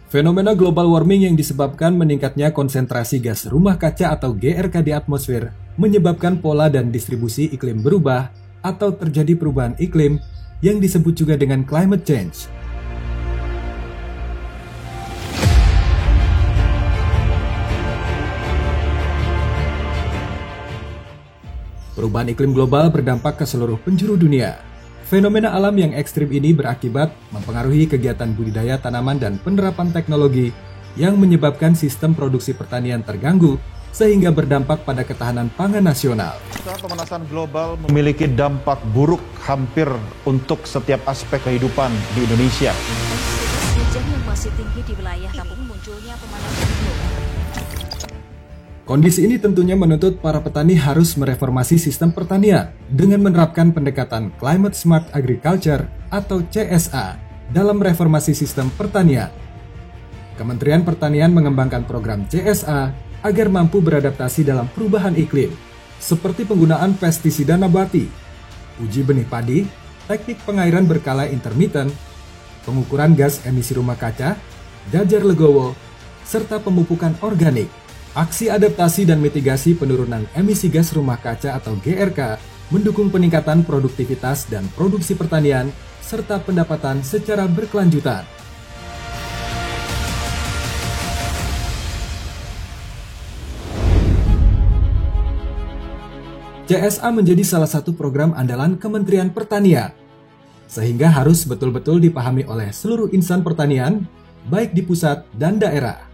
Fenomena global warming yang disebabkan meningkatnya konsentrasi gas rumah kaca atau GRK di atmosfer menyebabkan pola dan distribusi iklim berubah atau terjadi perubahan iklim yang disebut juga dengan climate change. Perubahan iklim global berdampak ke seluruh penjuru dunia. Fenomena alam yang ekstrim ini berakibat mempengaruhi kegiatan budidaya tanaman dan penerapan teknologi yang menyebabkan sistem produksi pertanian terganggu sehingga berdampak pada ketahanan pangan nasional. Pemanasan global memiliki dampak buruk hampir untuk setiap aspek kehidupan di Indonesia. Hujan yang masih tinggi di wilayah kampung munculnya pemanasan global. Kondisi ini tentunya menuntut para petani harus mereformasi sistem pertanian dengan menerapkan pendekatan Climate Smart Agriculture atau CSA dalam reformasi sistem pertanian. Kementerian Pertanian mengembangkan program CSA agar mampu beradaptasi dalam perubahan iklim, seperti penggunaan pestisida nabati, uji benih padi, teknik pengairan berkala intermittent, pengukuran gas emisi rumah kaca, jajar legowo, serta pemupukan organik. Aksi adaptasi dan mitigasi penurunan emisi gas rumah kaca atau GRK mendukung peningkatan produktivitas dan produksi pertanian serta pendapatan secara berkelanjutan. CSA menjadi salah satu program andalan Kementerian Pertanian, sehingga harus betul-betul dipahami oleh seluruh insan pertanian, baik di pusat dan daerah.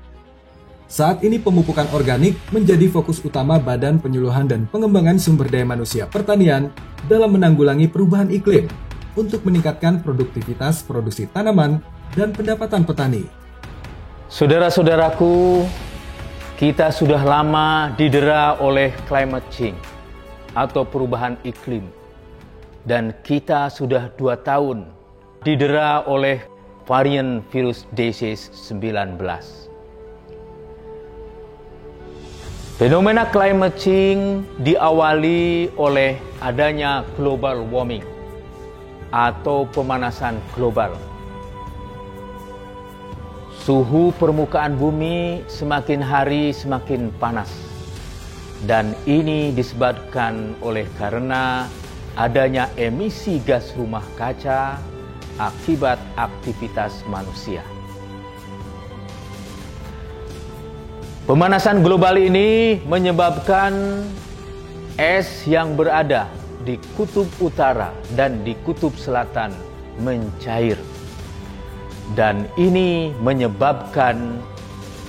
Saat ini pemupukan organik menjadi fokus utama Badan Penyuluhan dan Pengembangan Sumber Daya Manusia Pertanian dalam menanggulangi perubahan iklim untuk meningkatkan produktivitas produksi tanaman dan pendapatan petani. Saudara-saudaraku, kita sudah lama didera oleh climate change atau perubahan iklim, dan kita sudah 2 tahun didera oleh varian virus disease-19. Fenomena climate change diawali oleh adanya global warming atau pemanasan global. Suhu permukaan bumi semakin hari semakin panas, dan ini disebabkan oleh karena adanya emisi gas rumah kaca akibat aktivitas manusia. Pemanasan global ini menyebabkan es yang berada di kutub utara dan di kutub selatan mencair. Dan ini menyebabkan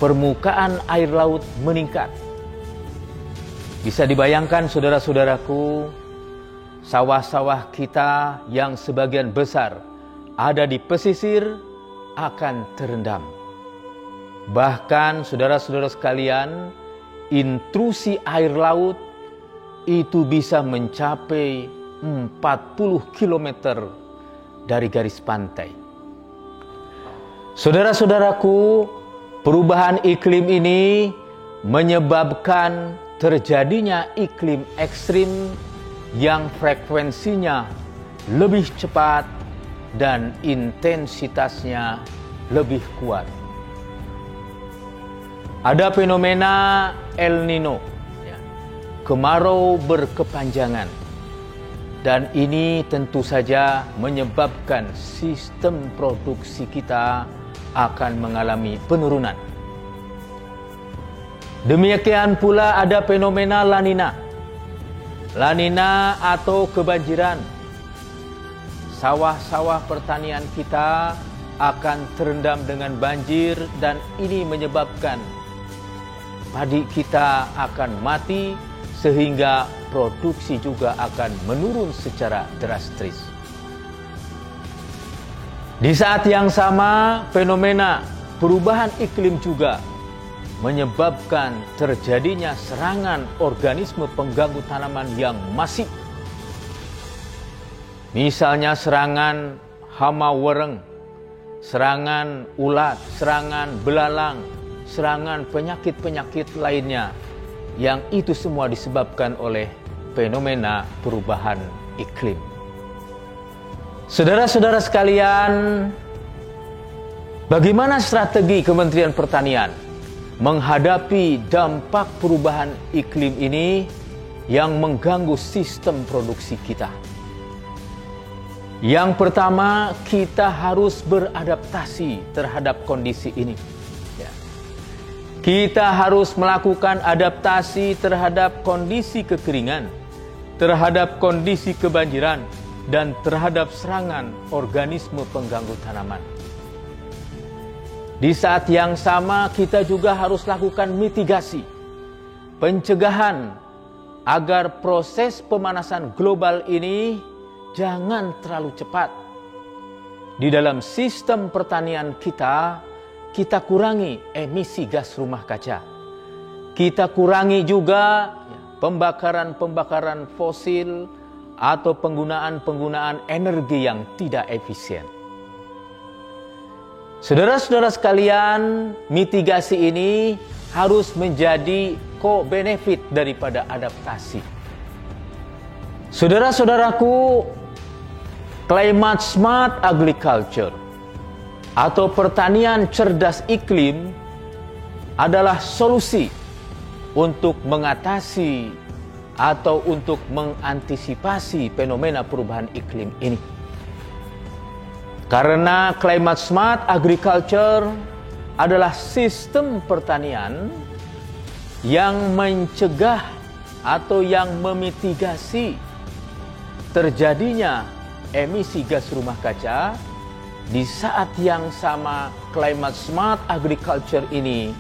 permukaan air laut meningkat. Bisa dibayangkan saudara-saudaraku, sawah-sawah kita yang sebagian besar ada di pesisir akan terendam. Bahkan saudara-saudara sekalian, intrusi air laut itu bisa mencapai 40 km dari garis pantai. Saudara-saudaraku, perubahan iklim ini menyebabkan terjadinya iklim ekstrim yang frekuensinya lebih cepat dan intensitasnya lebih kuat. Ada fenomena El Nino, kemarau berkepanjangan, dan ini tentu saja menyebabkan sistem produksi kita akan mengalami penurunan. Demikian pula ada fenomena La Nina. La Nina atau kebanjiran. Sawah-sawah pertanian kita akan terendam dengan banjir, dan ini menyebabkan padi kita akan mati sehingga produksi juga akan menurun secara drastis. Di saat yang sama, fenomena perubahan iklim juga menyebabkan terjadinya serangan organisme pengganggu tanaman yang masif. Misalnya serangan hama wereng, serangan ulat, serangan belalang, serangan penyakit-penyakit lainnya, yang itu semua disebabkan oleh fenomena perubahan iklim. Saudara-saudara sekalian, Bagaimana strategi Kementerian Pertanian menghadapi dampak perubahan iklim ini yang mengganggu sistem produksi kita? Yang pertama, kita harus beradaptasi terhadap kondisi ini. Kita harus melakukan adaptasi terhadap kondisi kekeringan, terhadap kondisi kebanjiran, dan terhadap serangan organisme pengganggu tanaman. Di saat yang sama, kita juga harus lakukan mitigasi, pencegahan, agar proses pemanasan global ini jangan terlalu cepat. Di dalam sistem pertanian kita kurangi emisi gas rumah kaca. Kita kurangi juga pembakaran fosil atau penggunaan energi yang tidak efisien. Saudara-saudara sekalian, mitigasi ini harus menjadi co-benefit daripada adaptasi. Saudara-saudaraku, climate smart agriculture atau pertanian cerdas iklim adalah solusi untuk mengatasi atau untuk mengantisipasi fenomena perubahan iklim ini. Karena climate smart agriculture adalah sistem pertanian yang mencegah atau yang memitigasi terjadinya emisi gas rumah kaca. Di saat yang sama, climate smart agriculture ini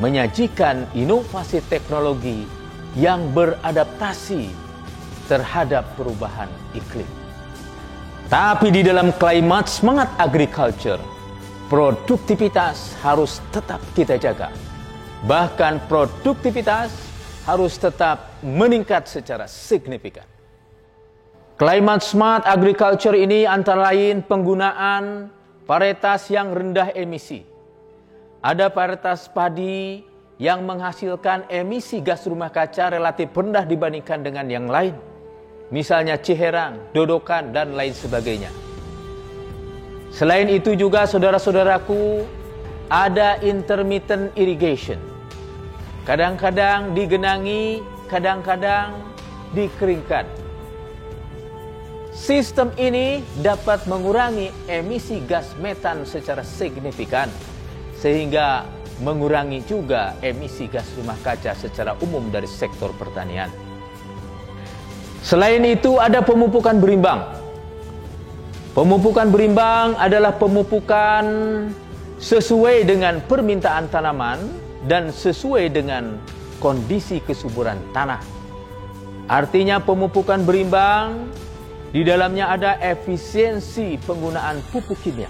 menyajikan inovasi teknologi yang beradaptasi terhadap perubahan iklim. Tapi di dalam climate smart agriculture, produktivitas harus tetap kita jaga. Bahkan produktivitas harus tetap meningkat secara signifikan. Climate smart agriculture ini antara lain penggunaan varietas yang rendah emisi. Ada varietas padi yang menghasilkan emisi gas rumah kaca relatif rendah dibandingkan dengan yang lain. Misalnya ciherang, dodokan, dan lain sebagainya. Selain itu juga saudara-saudaraku, ada intermittent irrigation. Kadang-kadang digenangi, kadang-kadang dikeringkan. Sistem ini dapat mengurangi emisi gas metan secara signifikan, sehingga mengurangi juga emisi gas rumah kaca secara umum dari sektor pertanian. Selain itu ada pemupukan berimbang. Pemupukan berimbang adalah pemupukan sesuai dengan permintaan tanaman dan sesuai dengan kondisi kesuburan tanah. Artinya pemupukan berimbang di dalamnya ada efisiensi penggunaan pupuk kimia.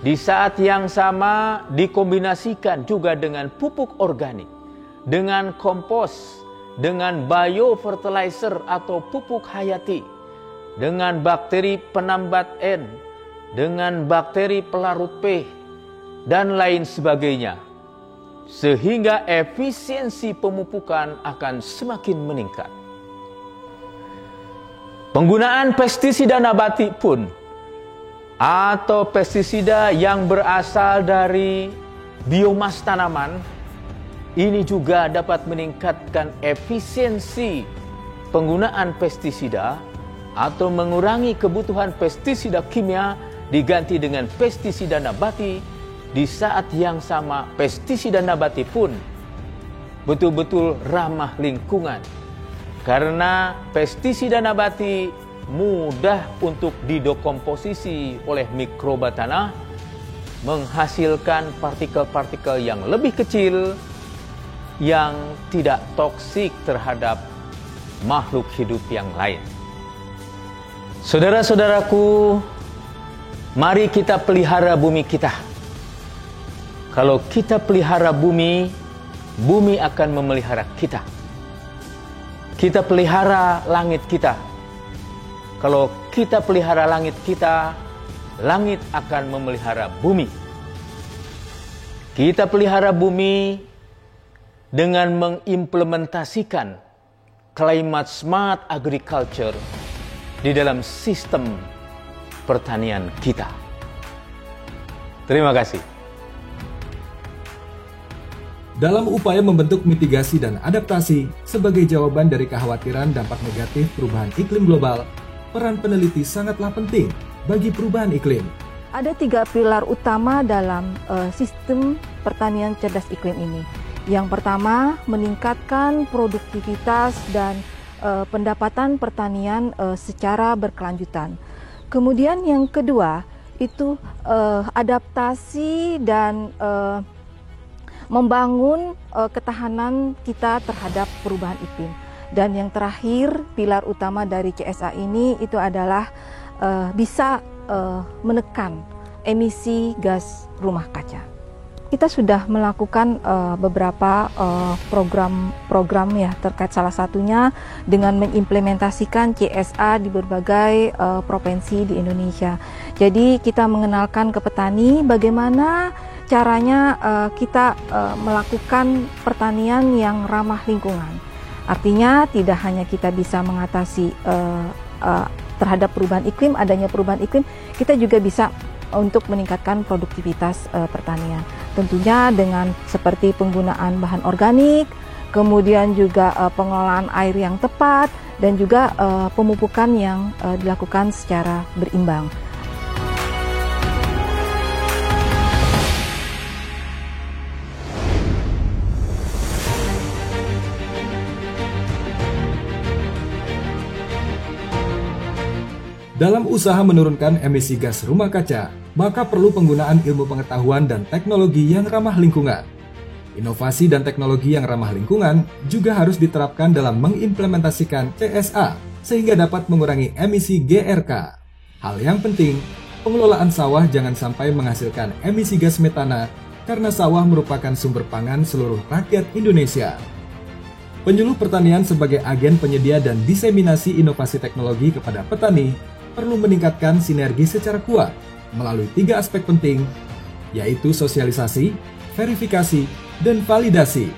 Di saat yang sama dikombinasikan juga dengan pupuk organik, dengan kompos, dengan biofertilizer atau pupuk hayati, dengan bakteri penambat N, dengan bakteri pelarut P, dan lain sebagainya. Sehingga efisiensi pemupukan akan semakin meningkat. Penggunaan pestisida nabati pun atau pestisida yang berasal dari biomas tanaman ini juga dapat meningkatkan efisiensi penggunaan pestisida atau mengurangi kebutuhan pestisida kimia diganti dengan pestisida nabati. Di saat yang sama pestisida nabati pun betul-betul ramah lingkungan. Karena pestisida nabati mudah untuk didekomposisi oleh mikroba tanah, menghasilkan partikel-partikel yang lebih kecil yang tidak toksik terhadap makhluk hidup yang lain. Saudara-saudaraku, mari kita pelihara bumi kita. Kalau kita pelihara bumi, bumi akan memelihara kita. Kita pelihara langit kita. Kalau kita pelihara langit kita, langit akan memelihara bumi. Kita pelihara bumi dengan mengimplementasikan climate smart agriculture di dalam sistem pertanian kita. Terima kasih. Dalam upaya membentuk mitigasi dan adaptasi sebagai jawaban dari kekhawatiran dampak negatif perubahan iklim global, peran peneliti sangatlah penting bagi perubahan iklim. Ada 3 pilar utama dalam sistem pertanian cerdas iklim ini. Yang pertama, meningkatkan produktivitas dan pendapatan pertanian secara berkelanjutan. Kemudian yang kedua, itu adaptasi dan membangun ketahanan kita terhadap perubahan iklim. Dan yang terakhir, pilar utama dari CSA ini itu adalah bisa menekan emisi gas rumah kaca. Kita sudah melakukan beberapa program ya terkait, salah satunya dengan mengimplementasikan CSA di berbagai provinsi di Indonesia. Jadi kita mengenalkan ke petani bagaimana caranya kita melakukan pertanian yang ramah lingkungan. Artinya tidak hanya kita bisa mengatasi terhadap perubahan iklim, adanya perubahan iklim, kita juga bisa untuk meningkatkan produktivitas pertanian. Tentunya dengan seperti penggunaan bahan organik, kemudian juga pengelolaan air yang tepat, dan juga pemupukan yang dilakukan secara berimbang. Dalam usaha menurunkan emisi gas rumah kaca, maka perlu penggunaan ilmu pengetahuan dan teknologi yang ramah lingkungan. Inovasi dan teknologi yang ramah lingkungan juga harus diterapkan dalam mengimplementasikan CSA sehingga dapat mengurangi emisi GRK. Hal yang penting, pengelolaan sawah jangan sampai menghasilkan emisi gas metana karena sawah merupakan sumber pangan seluruh rakyat Indonesia. Penyuluh pertanian sebagai agen penyedia dan diseminasi inovasi teknologi kepada petani perlu meningkatkan sinergi secara kuat melalui 3 aspek penting, yaitu sosialisasi, verifikasi, dan validasi.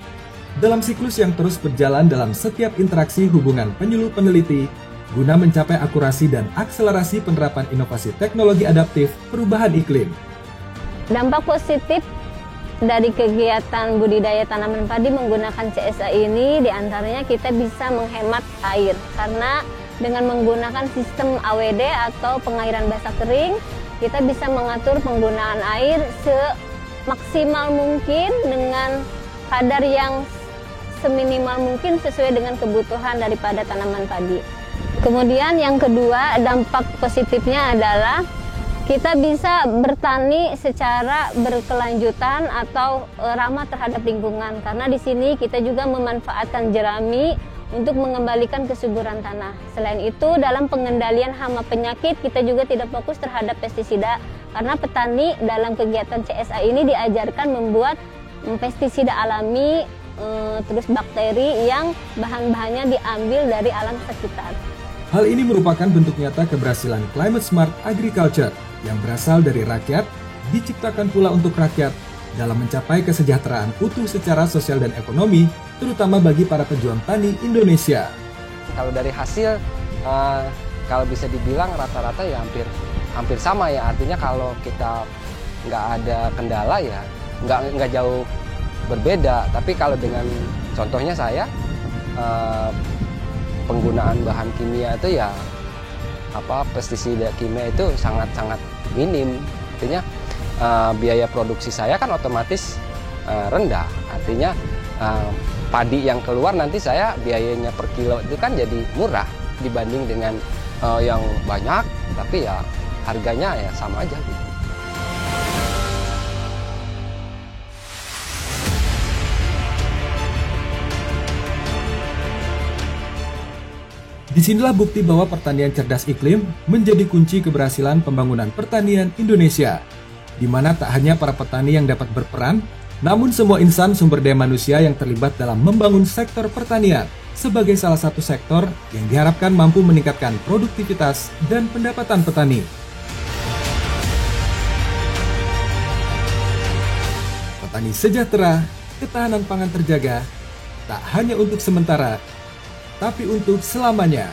Dalam siklus yang terus berjalan dalam setiap interaksi hubungan penyuluh peneliti, guna mencapai akurasi dan akselerasi penerapan inovasi teknologi adaptif perubahan iklim. Dampak positif dari kegiatan budidaya tanaman padi menggunakan CSA ini diantaranya kita bisa menghemat air, karena dengan menggunakan sistem AWD atau pengairan basah kering, kita bisa mengatur penggunaan air semaksimal mungkin dengan kadar yang seminimal mungkin sesuai dengan kebutuhan daripada tanaman padi. Kemudian yang kedua, dampak positifnya adalah kita bisa bertani secara berkelanjutan atau ramah terhadap lingkungan, karena di sini kita juga memanfaatkan jerami untuk mengembalikan kesuburan tanah. Selain itu, dalam pengendalian hama penyakit kita juga tidak fokus terhadap pestisida, karena petani dalam kegiatan CSA ini diajarkan membuat pestisida alami, terus bakteri yang bahan-bahannya diambil dari alam sekitar. Hal ini merupakan bentuk nyata keberhasilan Climate Smart Agriculture yang berasal dari rakyat, diciptakan pula untuk rakyat, dalam mencapai kesejahteraan utuh secara sosial dan ekonomi, terutama bagi para pejuang tani Indonesia. Kalau dari hasil, kalau bisa dibilang rata-rata ya hampir sama ya. Artinya kalau kita nggak ada kendala ya nggak jauh berbeda. Tapi kalau dengan contohnya saya, penggunaan bahan kimia itu ya pestisida kimia itu sangat-sangat minim. Artinya biaya produksi saya kan otomatis rendah. Artinya padi yang keluar nanti saya biayanya per kilo itu kan jadi murah dibanding dengan yang banyak, tapi ya harganya ya sama aja gitu. Disinilah bukti bahwa pertanian cerdas iklim menjadi kunci keberhasilan pembangunan pertanian Indonesia, di mana tak hanya para petani yang dapat berperan, namun semua insan sumber daya manusia yang terlibat dalam membangun sektor pertanian sebagai salah satu sektor yang diharapkan mampu meningkatkan produktivitas dan pendapatan petani. Petani sejahtera, ketahanan pangan terjaga, tak hanya untuk sementara, tapi untuk selamanya.